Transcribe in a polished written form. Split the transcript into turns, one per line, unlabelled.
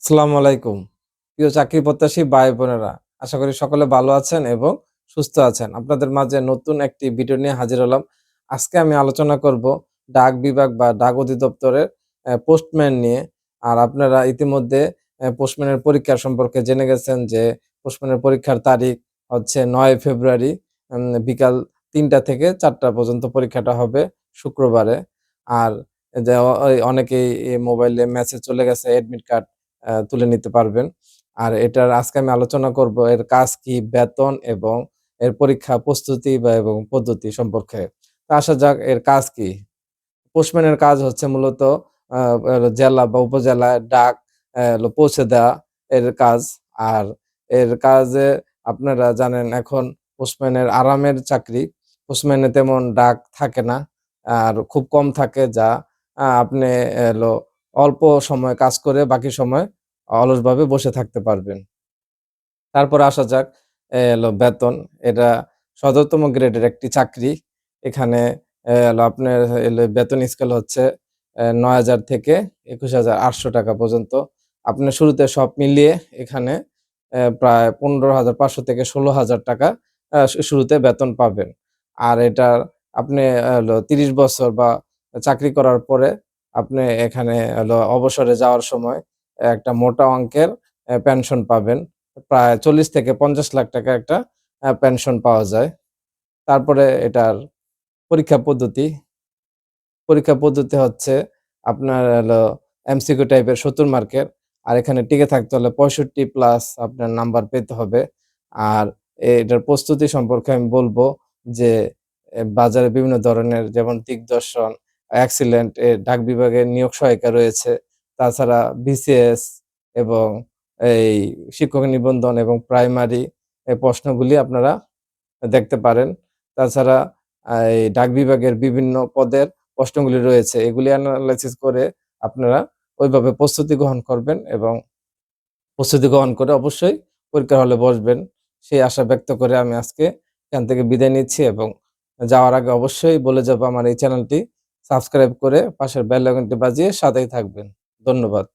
আসসালামু আলাইকুম। প্রিয় চাকরি প্রত্যাশী ভাই বোনেরা, আশা করি সকলে ভালো আছেন এবং সুস্থ আছেন। আপনাদের মাঝে নতুন একটি ভিডিও নিয়ে হাজির হলাম। আজকে আমি আলোচনা করব ডাক বিভাগ বা ডাক অধিদপ্তরের পোস্টম্যান নিয়ে। আর আপনারা ইতিমধ্যে পোস্টম্যানের পরীক্ষা সম্পর্কে জেনে গেছেন যে পোস্টম্যানের পরীক্ষার তারিখ হচ্ছে ৯ ফেব্রুয়ারি বিকাল ৩টা থেকে ৪টা পর্যন্ত পরীক্ষাটা হবে শুক্রবারে। আর যে অনেকেই মোবাইলে মেসেজ চলে গেছে অ্যাডমিট কার্ড তুলে নিতে পারবেন। আর এটার আজকে আমি আলোচনা করব এর কাজ কি, বেতন এবং এর পরীক্ষা প্রস্তুতি এবং পদ্ধতি সম্পর্কে। তো আসা যাক এর কাজ কি? পোস্টম্যানের কাজ হচ্ছে মূলত আ জেলা বা উপজেলায় ডাক পৌঁছে দেওয়া এর কাজ। আর এর কাজে আপনারা জানেন এখন পোস্টম্যানের আরামের চাকরি। পোস্টম্যানে তেমন ডাক থাকে না। আর খুব কম থাকে যা আপনি এলো অল্প সময় কাজ করে বাকি সময় অলসভাবে বসে থাকতে পারবেন। তারপরে আসা যাক এলো বেতন। এটা সর্বোত্তম গ্রেডের একটি চাকরি। এখানে হলো আপনার বেতন স্কেল হচ্ছে ৯,০০০ থেকে ৳২১,৮০০ পর্যন্ত। আপনার শুরুতে সব মিলিয়ে এখানে প্রায় ৳১৫,৫০০ থেকে ৳১৬,০০০ শুরুতে বেতন পাবেন। আর এটার আপনি হলো ৩০ বছর বা চাকরি করার পরে আপনি এখানে হলো অবসরে যাওয়ার সময় একটা মোটা অঙ্কের পেনশন পাবেন। প্রায় ৪০ থেকে ৳৫০,০০,০০০ একটা পেনশন পাওয়া যায়। তারপরে এটার পরীক্ষা পদ্ধতি। পরীক্ষা পদ্ধতি হচ্ছে আপনার হলো এমসিকিউ টাইপের ৭০ মার্কের। আর এখানে টিকে থাকতে হলে ৬৫ প্লাস আপনার নাম্বার পেতে হবে। আর এটার প্রস্তুতি সম্পর্কে আমি বলব যে বাজারে বিভিন্ন ধরনের যেমন দিগদর্শন, অ্যাক্সিলেন্ট ডাক বিভাগের নিয়োগ সহায়িকা রয়েছে। তাছাড়া বিসিএস এবং এই শিক্ষক নিবন্ধন এবং প্রাইমারি প্রশ্নগুলি আপনারা দেখতে পারেন। তাছাড়া এই ডাক বিভাগের বিভিন্ন পদের প্রশ্নগুলি রয়েছে। এগুলি এনালাইসিস করে আপনারা ওইভাবে প্রস্তুতি গ্রহণ করবেন এবং প্রস্তুতি গ্রহণ করে অবশ্যই পরীক্ষার হলে বসবেন। সেই আশা ব্যক্ত করে আমি আজকে এখান থেকে বিদায় নিচ্ছি এবং যাওয়ার আগে অবশ্যই বলে যাব আমার এই চ্যানেলটি সাবস্ক্রাইব করে পাশের বেল আইকনটি বাজিয়ে সাথেই থাকবেন। ধন্যবাদ।